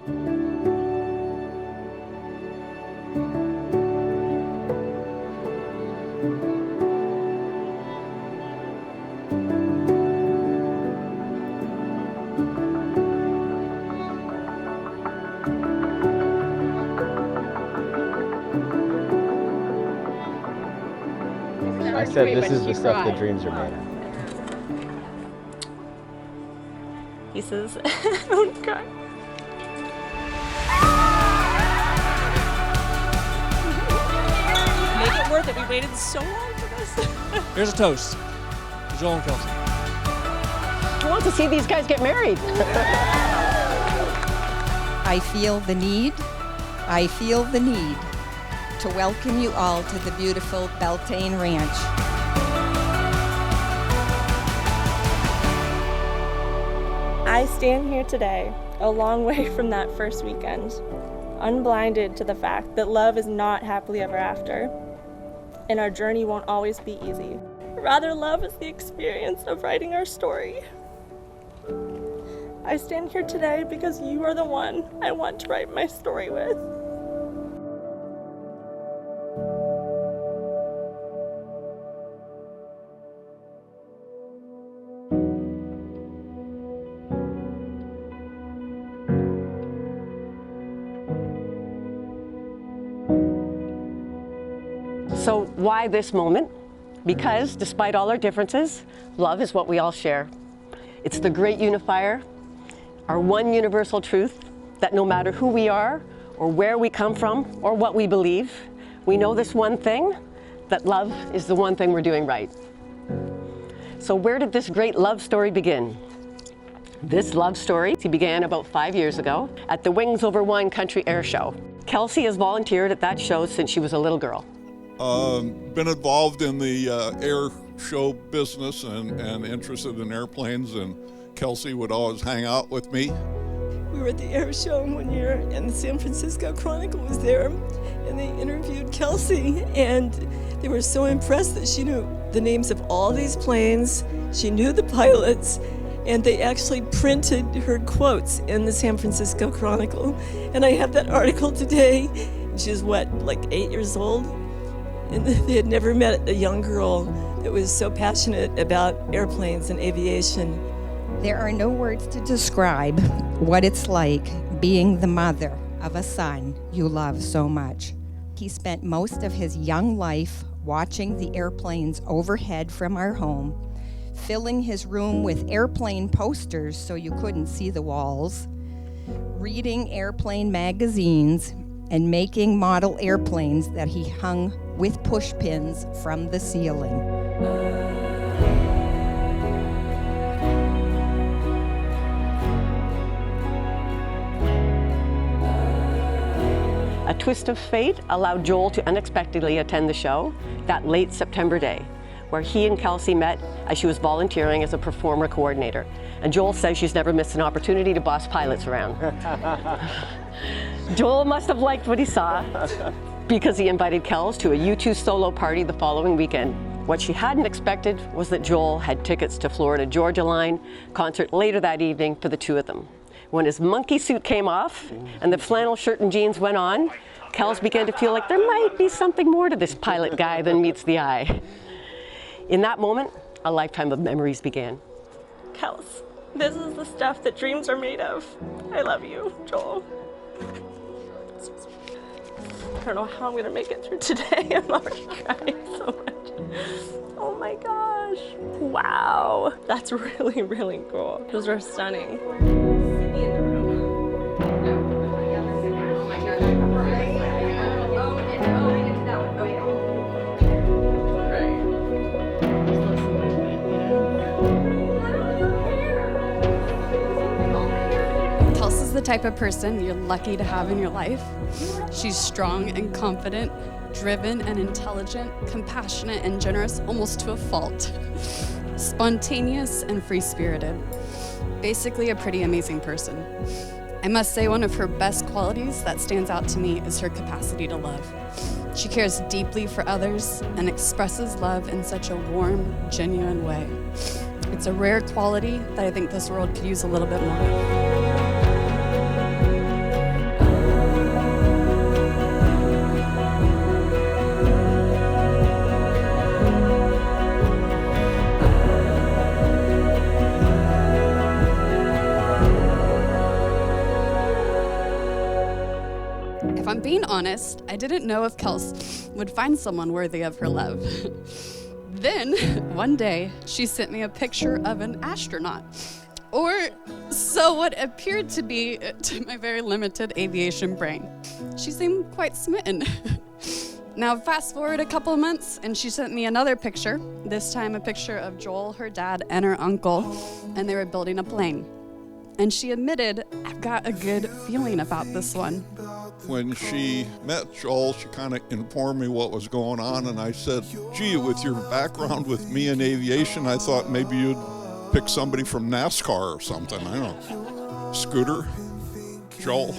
I said this is the stuff that dreams are made of. He says, don't cry. Make it worth it. We waited so long for this. Here's a toast to Joel and Kelsey. I want to see these guys get married. I feel the need to welcome you all to the beautiful Beltane Ranch. I stand here today, a long way from that first weekend, unblinded to the fact that love is not happily ever after, and our journey won't always be easy. Rather, love is the experience of writing our story. I stand here today because you are the one I want to write my story with. So why this moment? Because despite all our differences, love is what we all share. It's the great unifier, our one universal truth that no matter who we are or where we come from or what we believe, we know this one thing, that love is the one thing we're doing right. So where did this great love story begin? This love story began about 5 years ago at the Wings Over Wine Country Air Show. Kelsey has volunteered at that show since she was a little girl. Been involved in the air show business and interested in airplanes, and Kelsey would always hang out with me. We were at the air show one year, and the San Francisco Chronicle was there, and they interviewed Kelsey, and they were so impressed that she knew the names of all these planes, she knew the pilots, and they actually printed her quotes in the San Francisco Chronicle. And I have that article today. She was, like 8 years old? And they had never met a young girl that was so passionate about airplanes and aviation. There are no words to describe what it's like being the mother of a son you love so much. He spent most of his young life watching the airplanes overhead from our home, filling his room with airplane posters so you couldn't see the walls, reading airplane magazines, and making model airplanes that he hung with push pins from the ceiling. A twist of fate allowed Joel to unexpectedly attend the show that late September day, where he and Kelsey met as she was volunteering as a performer coordinator. And Joel says she's never missed an opportunity to boss pilots around. Joel must have liked what he saw because he invited Kels to a U2 solo party the following weekend. What she hadn't expected was that Joel had tickets to Florida Georgia Line concert later that evening for the two of them. When his monkey suit came off and the flannel shirt and jeans went on, Kels began to feel like there might be something more to this pilot guy than meets the eye. In that moment, a lifetime of memories began. Kels, this is the stuff that dreams are made of. I love you, Joel. I don't know how I'm gonna make it through today. I'm already crying so much. Oh my gosh. Wow. That's really, really cool. Those are stunning. The type of person you're lucky to have in your life. She's strong and confident, driven and intelligent, compassionate and generous almost to a fault, spontaneous and free-spirited. Basically a pretty amazing person. I must say one of her best qualities that stands out to me is her capacity to love. She cares deeply for others and expresses love in such a warm, genuine way. It's a rare quality that I think this world could use a little bit more of. If I'm being honest, I didn't know if Kels would find someone worthy of her love. Then, one day, she sent me a picture of an astronaut. Or so what appeared to be to my very limited aviation brain. She seemed quite smitten. Now, fast forward a couple of months, and she sent me another picture, this time a picture of Joel, her dad, and her uncle, and they were building a plane. And she admitted, I've got a good feeling about this one. When she met Joel, she kind of informed me what was going on, and I said, gee, with your background with me in aviation, I thought maybe you'd pick somebody from NASCAR or something. I don't know. Scooter, Joel.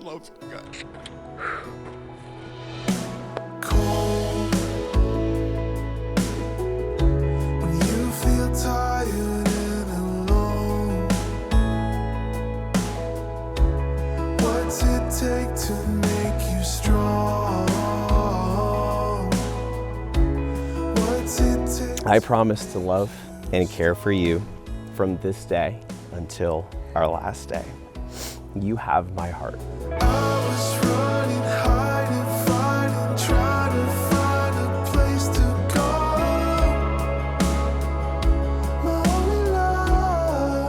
Love you guys. When you feel tired and alone, what's it take to make you strong? What's it take? I promise to love and care for you from this day until our last day. You have my heart. I was running, hiding, fighting, trying to find a place to go. My only love.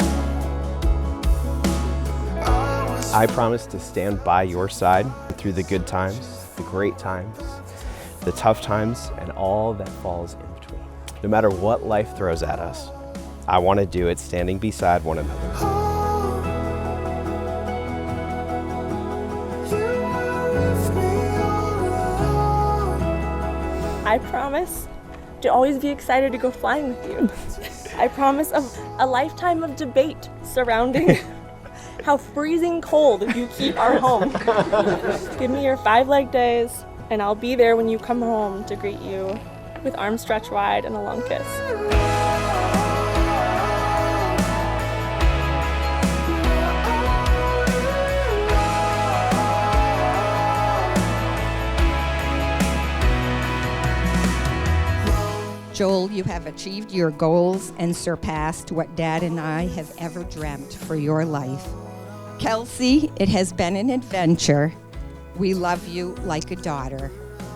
I promise to stand by your side through the good times, the great times, the tough times, and all that falls in between. No matter what life throws at us, I want to do it standing beside one another. I promise to always be excited to go flying with you. I promise a lifetime of debate surrounding how freezing cold you keep our home. Give me your 5-leg days, and I'll be there when you come home to greet you with arms stretched wide and a long kiss. Joel, you have achieved your goals and surpassed what Dad and I have ever dreamt for your life. Kelsey, it has been an adventure. We love you like a daughter.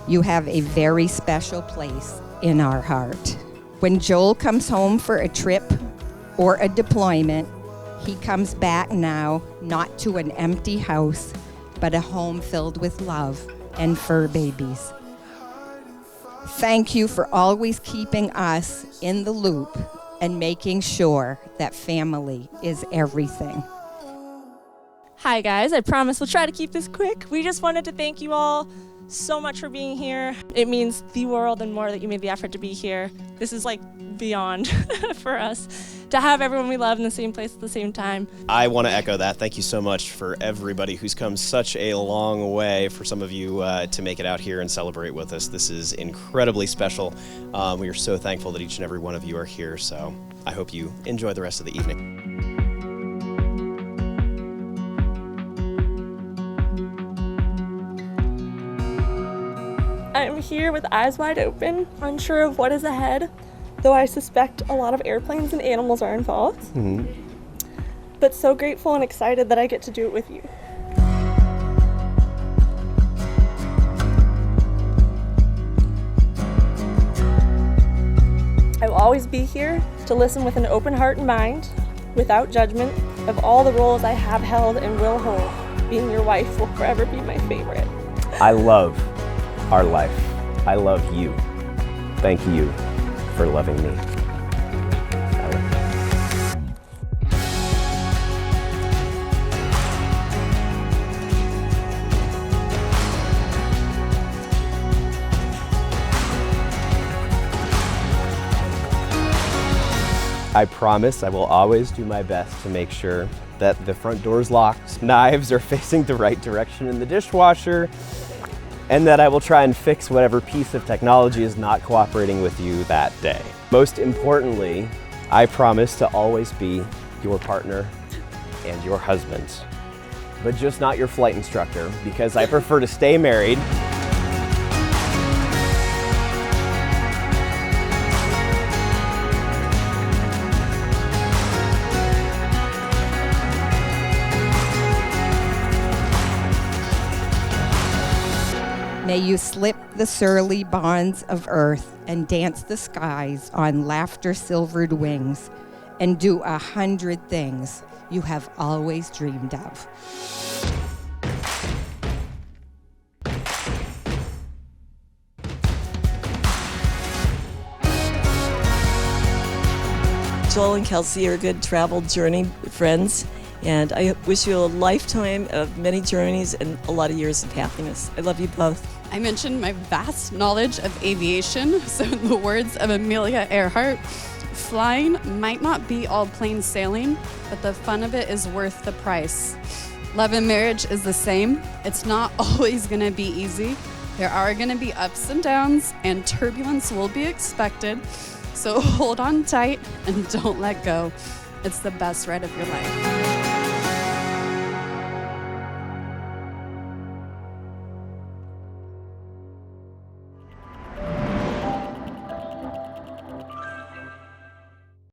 You have a very special place in our heart. When Joel comes home for a trip or a deployment, he comes back now not to an empty house, but a home filled with love and fur babies. Thank you for always keeping us in the loop and making sure that family is everything. Hi guys, I promise we'll try to keep this quick. We just wanted to thank you all so much for being here. It means the world and more that you made the effort to be here. This is like beyond for us to have everyone we love in the same place at the same time. I want to echo that. Thank you so much for everybody who's come such a long way, for some of you to make it out here and celebrate with us. This is incredibly special. We are so thankful that each and every one of you are here, so I hope you enjoy the rest of the evening. I'm here with eyes wide open, unsure of what is ahead, though I suspect a lot of airplanes and animals are involved. Mm-hmm. But so grateful and excited that I get to do it with you. I will always be here to listen with an open heart and mind, without judgment of all the roles I have held and will hold. Being your wife will forever be my favorite. I love our life. I love you. Thank you for loving me. I love you. I promise I will always do my best to make sure that the front door's locked, knives are facing the right direction in the dishwasher, and that I will try and fix whatever piece of technology is not cooperating with you that day. Most importantly, I promise to always be your partner and your husband, but just not your flight instructor, because I prefer to stay married. May you slip the surly bonds of earth and dance the skies on laughter-silvered wings and do 100 things you have always dreamed of. Joel and Kelsey are good travel journey friends, and I wish you a lifetime of many journeys and a lot of years of happiness. I love you both. I mentioned my vast knowledge of aviation, so in the words of Amelia Earhart, flying might not be all plain sailing, but the fun of it is worth the price. Love and marriage is the same. It's not always going to be easy. There are going to be ups and downs, and turbulence will be expected. So hold on tight and don't let go. It's the best ride of your life.